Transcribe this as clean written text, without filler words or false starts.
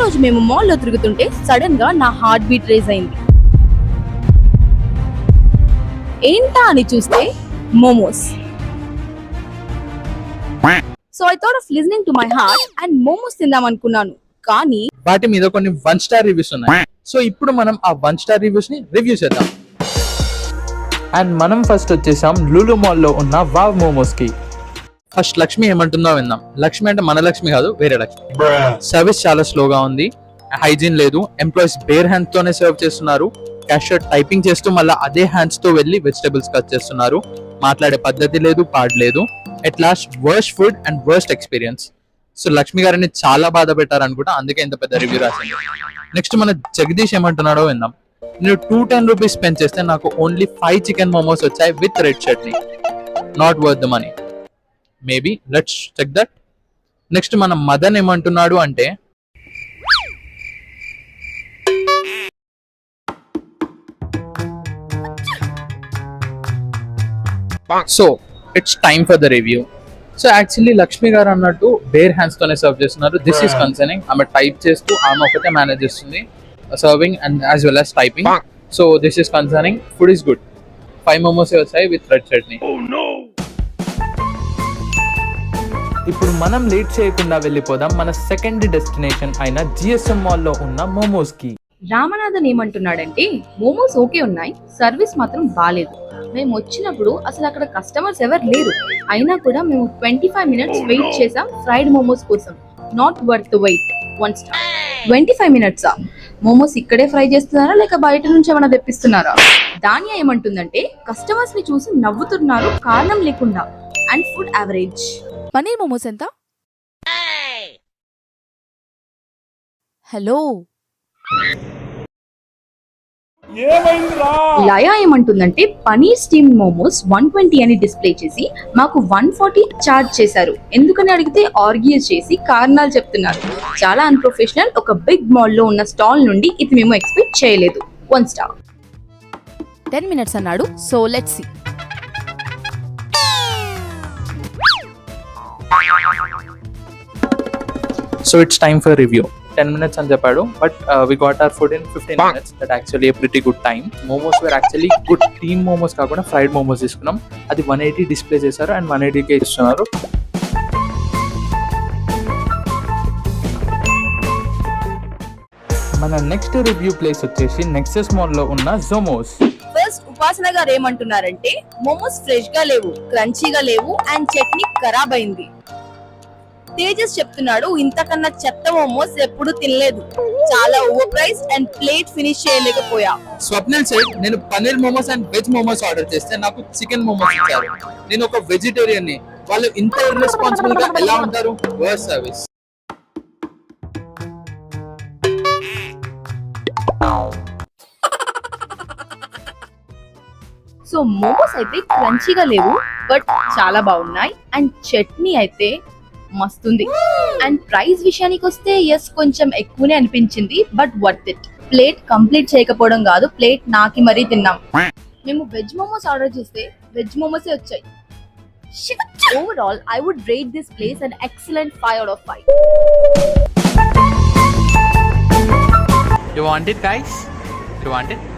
రోజు మేము మాల్లో తిరుగుతుంటే సడన్ గా నా హార్ట్ బీట్ రేజ్ అయింది. ఏంటా అని చూస్తే momos. So I thought of listening to my heart and momos తిందాం అనుకున్నాను. కానీ వాటి మీద కొన్ని 1 స్టార్ రివ్యూస్ ఉన్నాయి. సో ఇప్పుడు మనం ఆ 1 స్టార్ రివ్యూస్ ని రివ్యూ చేద్దాం. అండ్ మనం ఫస్ట్ వచ్చేసాం లులు మాల్ లో ఉన్న వావ్ మోమోస్ కి. ఫస్ట్ లక్ష్మి ఏమంటుందో విందాం. లక్ష్మి అంటే మన లక్ష్మి కాదు, వేరే లక్ష్మి. సర్వీస్ చాలా స్లోగా ఉంది, హైజీన్ లేదు, ఎంప్లాయీస్ బేర్ హ్యాండ్స్ తోనే సర్వ్ చేస్తున్నారు. క్యాషియర్ టైపింగ్ చేస్తూ మళ్ళీ అదే హ్యాండ్స్ తో వెళ్ళి వెజిటబుల్స్ కట్ చేస్తున్నారు. మాట్లాడే పద్ధతి లేదు, పాడలేదు. At last worst food and worst experience. So Lakshmi గారిని చాలా బాధ పెట్టారు అనుకుంటా, అందుకే ఇంత పెద్ద రివ్యూ రాసింది. నెక్స్ట్ మన జగదీష్ ఏమంటున్నాడో విందాం. నేను 210 రూపీస్ స్పెండ్ చేస్తే నాకు ఓన్లీ 5 చికెన్ మోమోస్ వచ్చాయి with red chutney. Not worth the money. Maybe let's check that. Next మన మదన్ ఏమంటున్నాడు అంటే, so it's time for the review. So actually Lakshmi garu అన్నట్టు బేర్ హ్యాండ్స్ తోనే సర్వ్ చేస్తున్నారు. This is concerning. ఆమె టైప్ చేస్తూ ఆమె ఒకటే మేనేజ్ చేస్తుంది, serving and as well as typing. So this is concerning. Food is good. 5 momos వచ్చాయి విత్ రెడ్ చట్నీ. ఇప్పుడు మనం లేట్ చేయకుండా వెళ్ళిపోదాం మన సెకండ్ డెస్టినేషన్ అయిన జిఎస్ఎం మాల్ లో ఉన్న మోమోస్ కి. రామనాథన్ ఏమంటున్నాడంటే, మోమోస్ ఓకే ఉన్నాయి, సర్వీస్ మాత్రం బాలేదు. మేము వచ్చినప్పుడు అసలు అక్కడ కస్టమర్స్ ఎవరు లేరు, అయినా కూడా మేము 25 మినిట్స్ వెయిట్ చేసాం ఫ్రైడ్ మోమోస్ కోసం. Not worth wait. 1 స్టార్. 25 మినిట్సా? మోమోస్ ఇక్కడే ఫ్రై చేస్తున్నారా లేక బయట నుంచి ఏమైనా తెప్పిస్తున్నారా? దానియా ఏమంటుందంటే, కస్టమర్స్ ని చూసి నవ్వుతున్నారు కారణం లేకుండా. And food average. Paneer momos ఎంత? హలో. లయా ఏమంటుందంటే, పనీర్ స్టీమ్ మోమోస్ 120 అని డిస్ప్లే చేసి మాకు 140 చార్జ్ చేశారు. ఎందుకని అడిగితే ఆర్గ్యూ చేసి కారణాలు చెప్తున్నారు. చాలా అన్ప్రొఫెషనల్. ఒక బిగ్ మాల్ లో ఉన్న స్టాల్ నుండి ఇది మేము ఎక్స్పెక్ట్ చేయలేదు. 1 స్టార్. 10 మినిట్స్ అన్నాడు. So let's see. So it's time for review. 10 minutes అని చెప్పాడు, but we got our food in 15 minutes. That actually a pretty good time. Momos were actually good. Steam momos కాకుండా fried momos తీసుకున్నాం. అది 180 display చేశారు and 180కే ఇస్తున్నారు. మన next review place వచ్చేసి Nexus mall లో ఉన్న జోమోస్. ఫస్ట్ ఉపాసన గారు ఏమంటున్నారంటే, మోమోస్ ఫ్రెష్ గా లేవు, క్రంచీగా లేవు అండ్ చట్నీ ఖరాబ్ అయింది. తేజస్ చెప్తున్నాడు, ఇంతకన్నా చెత్త మోమోస్ ఎప్పుడు తినలేదు, చాలా over price and plate finish చేయలేకపోయా. స్వప్నిల్ సెడ్, నేను paneer momos and veg momos order చేస్తే నాకు చికెన్ మోమోస్ ఇచ్చారు. నేను ఒక వెజిటేరియన్ ని, వాళ్ళు ఇంత ఇర్రెస్పాన్సిబుల్ గా ఎలా ఉంటారు? Worst service. సో మోమోస్ అయితే క్రంచీగా లేవు బట్ చాలా బాగున్నాయి అండ్ చట్నీ అయితే మస్తుంది. అండ్ ప్రైస్ విషయానికి వస్తే ఎస్ కొంచెం ఎక్కువనే అనిపించింది, but worth it. Plate complete చేయకపోవడం కాదు, ప్లేట్ నాకి మరీ తిన్నాం. మేము వెజ్ మోమోస్ ఆర్డర్ చేస్తే వెజ్ మోమోసే వచ్చాయి. Overall I would rate this place an excellent 5 out of 5. You want it, guys? You want it?